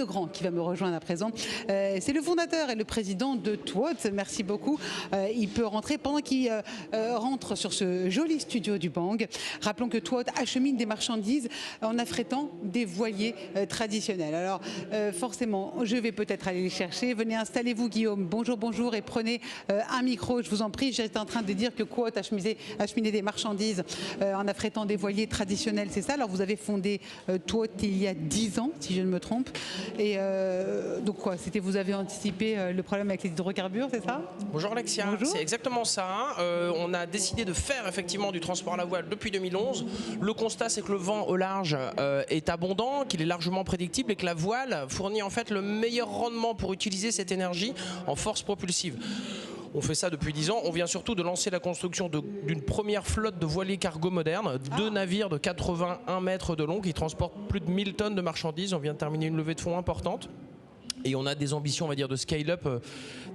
Legrand qui va me rejoindre à présent. C'est le fondateur et le président de TWOT. Merci beaucoup. Il peut rentrer pendant qu'il rentre sur ce joli studio du Bang. Rappelons que TWOT achemine des marchandises en affrétant des voiliers traditionnels. Alors forcément, je vais peut-être aller les chercher. Venez, installez-vous Guillaume. Bonjour, bonjour, et prenez un micro, je vous en prie. J'étais en train de dire que TWOT acheminait des marchandises en affrétant des voiliers traditionnels, c'est ça? Alors vous avez fondé TWOT il y a 10 ans, si je ne me trompe. Et donc quoi, c'était, vous avez anticipé le problème avec les hydrocarbures, c'est ça? Bonjour Alexia, c'est exactement ça. On a décidé de faire effectivement du transport à la voile depuis 2011. Le constat, c'est que le vent au large est abondant, qu'il est largement prédictible et que la voile fournit en fait le meilleur rendement pour utiliser cette énergie en force propulsive. On fait ça depuis 10 ans. On vient surtout de lancer la construction d'une première flotte de voiliers cargo modernes, 2 navires de 81 mètres de long qui transportent plus de 1000 tonnes de marchandises. On vient de terminer une levée de fonds importante. Et on a des ambitions, on va dire, de scale-up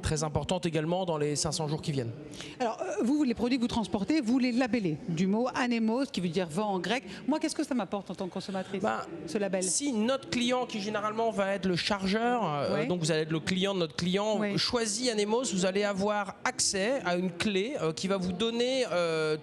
très importantes également dans les 500 jours qui viennent. Alors, vous, les produits que vous transportez, vous les labellez du mot anemos, qui veut dire vent en grec. Moi, qu'est-ce que ça m'apporte en tant que consommatrice, ce label? Si notre client, qui généralement va être le chargeur, donc vous allez être le client de notre client, choisit anemos, vous allez avoir accès à une clé qui va vous donner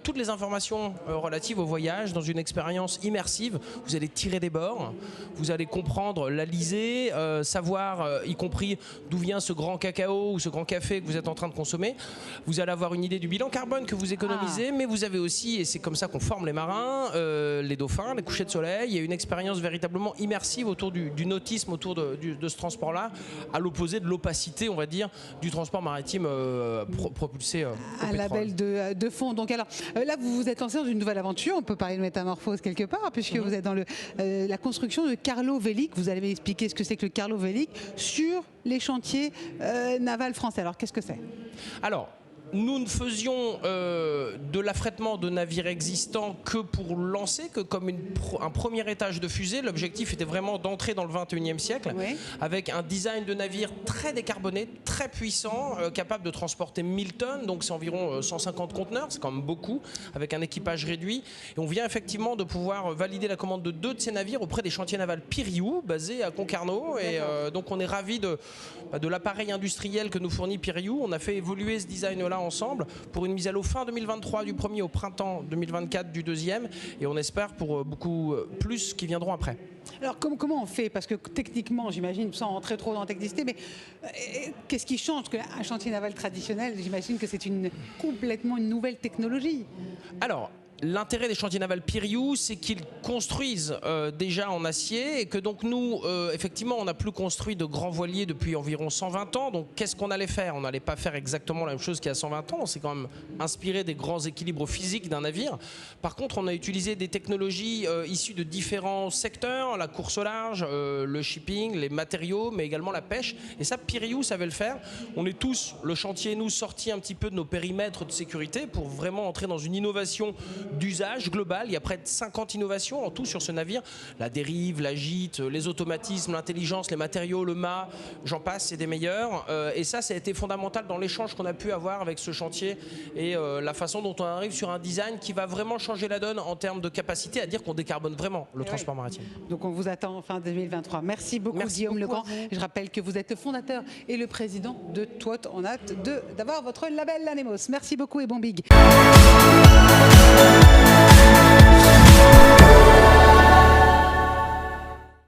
toutes les informations relatives au voyage dans une expérience immersive. Vous allez tirer des bords, vous allez comprendre l'alizé, savoir y compris d'où vient ce grand cacao ou ce grand café que vous êtes en train de consommer. Vous allez avoir une idée du bilan carbone que vous économisez, mais vous avez aussi, et c'est comme ça qu'on forme les marins, les dauphins, les couchers de soleil. Il y a une expérience véritablement immersive autour du nautisme, autour de ce transport-là, à l'opposé de l'opacité, on va dire, du transport maritime propulsé au pétrole. Label de fond. Donc alors, là, vous vous êtes lancé dans une nouvelle aventure. On peut parler de métamorphose quelque part, puisque vous êtes dans la construction de Carlo Velic. Vous allez m'expliquer ce que c'est que le Carlo Velic sur les chantiers navals français. Alors, qu'est-ce que c'est? Alors, nous ne faisions de l'affrètement de navires existants que pour lancer, que comme un premier étage de fusée. L'objectif était vraiment d'entrer dans le 21e siècle avec un design de navire très décarboné, très puissant, capable de transporter 1000 tonnes, donc c'est environ 150 conteneurs, c'est quand même beaucoup, avec un équipage réduit. Et on vient effectivement de pouvoir valider la commande de 2 de ces navires auprès des chantiers navals Piriou, basés à Concarneau. Et donc on est ravis de l'appareil industriel que nous fournit Piriou. On a fait évoluer ce design-là ensemble pour une mise à l'eau fin 2023 du premier au printemps 2024 du deuxième, et on espère pour beaucoup plus qui viendront après. Alors comment on fait? Parce que techniquement, j'imagine, sans rentrer trop dans la technicité, mais qu'est-ce qui change qu'un chantier naval traditionnel? J'imagine que c'est complètement une nouvelle technologie. Alors, l'intérêt des chantiers navals Piriou, c'est qu'ils construisent déjà en acier, et que donc nous, effectivement, on n'a plus construit de grands voiliers depuis environ 120 ans. Donc qu'est-ce qu'on allait faire? On n'allait pas faire exactement la même chose qu'il y a 120 ans. On s'est quand même inspiré des grands équilibres physiques d'un navire. Par contre, on a utilisé des technologies issues de différents secteurs, la course au large, le shipping, les matériaux, mais également la pêche. Et ça, Piriou savait le faire. On est tous, le chantier, nous, sortis un petit peu de nos périmètres de sécurité pour vraiment entrer dans une innovation d'usage global. Il y a près de 50 innovations en tout sur ce navire. La dérive, la gîte, les automatismes, l'intelligence, les matériaux, le mât, j'en passe, c'est des meilleurs. Et ça a été fondamental dans l'échange qu'on a pu avoir avec ce chantier et la façon dont on arrive sur un design qui va vraiment changer la donne en termes de capacité à dire qu'on décarbone vraiment le transport maritime. Donc on vous attend fin 2023. Merci beaucoup, Guillaume Legrand. Je rappelle que vous êtes le fondateur et le président de TWOT. On a hâte d'avoir votre label Anemos. Merci beaucoup et bon big.